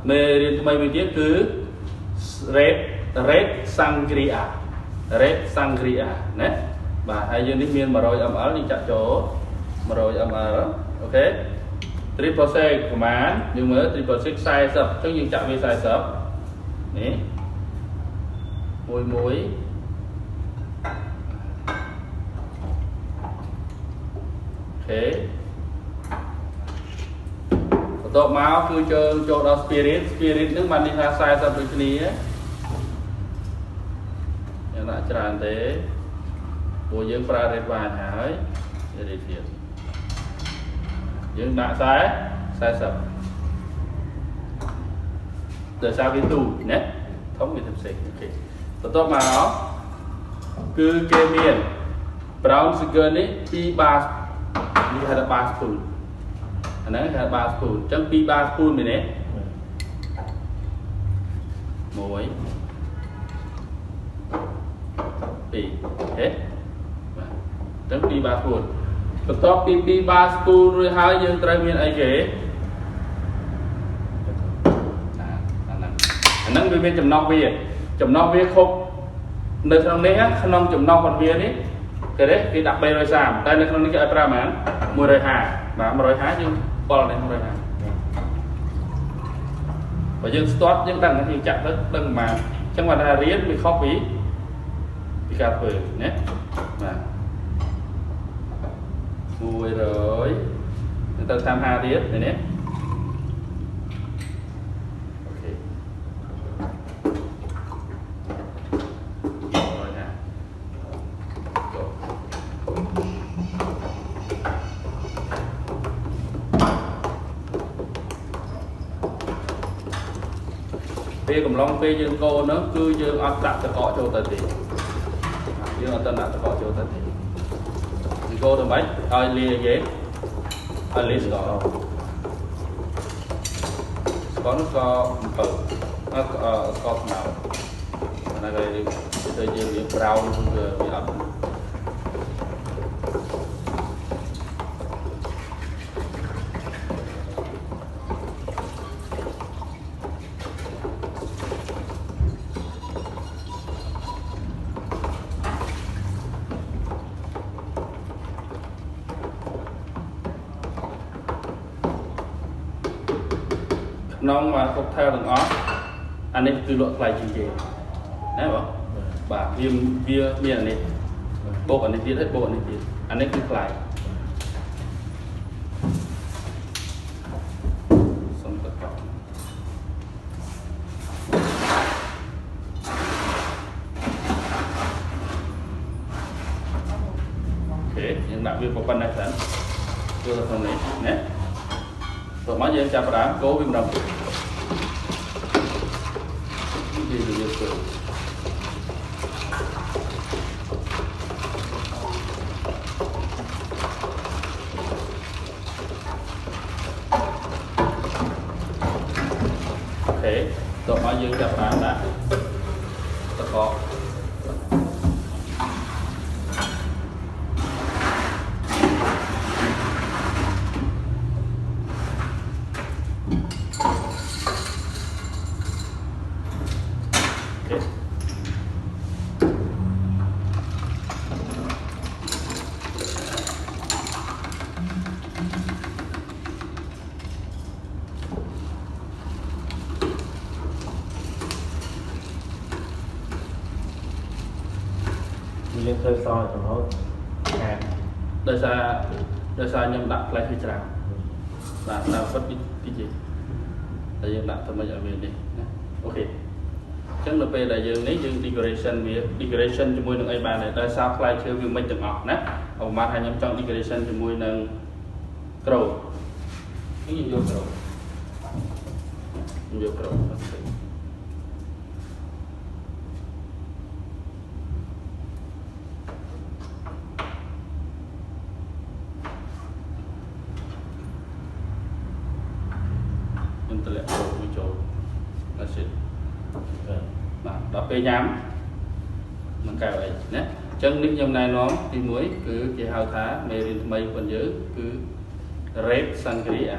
មេរៀនថ្មីមួយទៀតគឺ red sangria ណាបាទហើយយើងនេះមាន 100 ml នេះចាក់ចូល 100 ml អូខេ triple sec ប្រហែលយើងមើល triple sec 40អញ្ចឹងយើងចាក់វា40នេះមួយអូខេបន្ទាប់មកគឺចូលដល់ spirit ហ្នឹងបាននេះថា40ដូចគ្នាយ៉ាងណាច្រើនទេព្រោះយើងប្រើ red wine ហើយredទៀតយើងដាក់40ដោយសារវាទូណាធំវាទៅផ្សេងអូខេបន្ទាប់មកគឺគេមាន brown sugar នេះ2 bar នេះហៅថា bar spoon អាហ្នឹងហៅ bar spoon អញ្ចឹង2 bar spoon មែនទេ1 2អូខេបាទអញ្ចឹង2 bar spoon បន្ទាប់ពី2 bar spoon រួចហើយយើងត្រូវមានអីគេអាហ្នឹងវាមានចំណុះវាខុបនៅក្នុងនេះក្នុងចំណុះរបស់វានេះគេដាក់330តែនៅក្នុងនេះគេឲ្យប្រើប៉ុន្មាន150បាទ150យើងប៉ុលនេះ150បើយើងស្ទាត់យើងដឹងយើងចាក់ទៅដឹងប៉ុន្មានអញ្ចឹងគាត់ថារៀនវាខុសពីការធ្វើណាបាទ100ទៅ35ទៀតនេះអូខេពេលកំឡុងពេលយើងកូនហ្នឹងគឺយើងអត់ដាក់ទឹកកកចូលទៅទេយើងអត់ដាក់ទឹកកកចូលទៅទេយើងកូនទៅមិនឲ្យលាយគេឲ្យលាយស្ករនោះស្ករ7ស្ករស្មៅអាហ្នឹងហើយទៅយើងលាយ brown វាអត់ក្នុងកុកថែលទាំងអស់អានេះគឺលក់ថ្លៃជាងគេណាបងបាទវាមានអានេះបូកអានេះទៀតហើយបូកអានេះទៀតអានេះគឺថ្លៃសុំទឹកកកអូខេយើងដាក់វាប៉ុណ្ណេះសិនចូលទៅក្នុងនេះណាព្រោះមកយើងចាប់ផ្ដើមកូរវាម្ដងទៀតយើងទៅយកទៅអូខេតោះមកយើងចាប់ផ្ដើមដាក់ទឹកកកយើងធ្វើសចំហខាងដោយសារខ្ញុំដាក់ផ្លែឈើច្រើនបាទតាមពិតពីជាតែយើងដាក់ទៅមិនឲ្យវានេះណាអូខេអញ្ចឹងនៅពេលដែលយើងនេះយើង decoration ជាមួយនឹងអីបានដែរដោយសារផ្លែឈើវាមិនទាំងអស់ណាប្រហែលថាខ្ញុំចង់ decoration ជាមួយនឹងក្រូចនេះយើងយកក្រូចទម្លាក់ចូលចូលណាសិបាទដល់ពេលញ៉ាំនឹងកែវអីណាអញ្ចឹងនេះខ្ញុំណែនាំទី1គឺគេហៅថាមេរៀនថ្មីរបស់យើងគឺ red sangria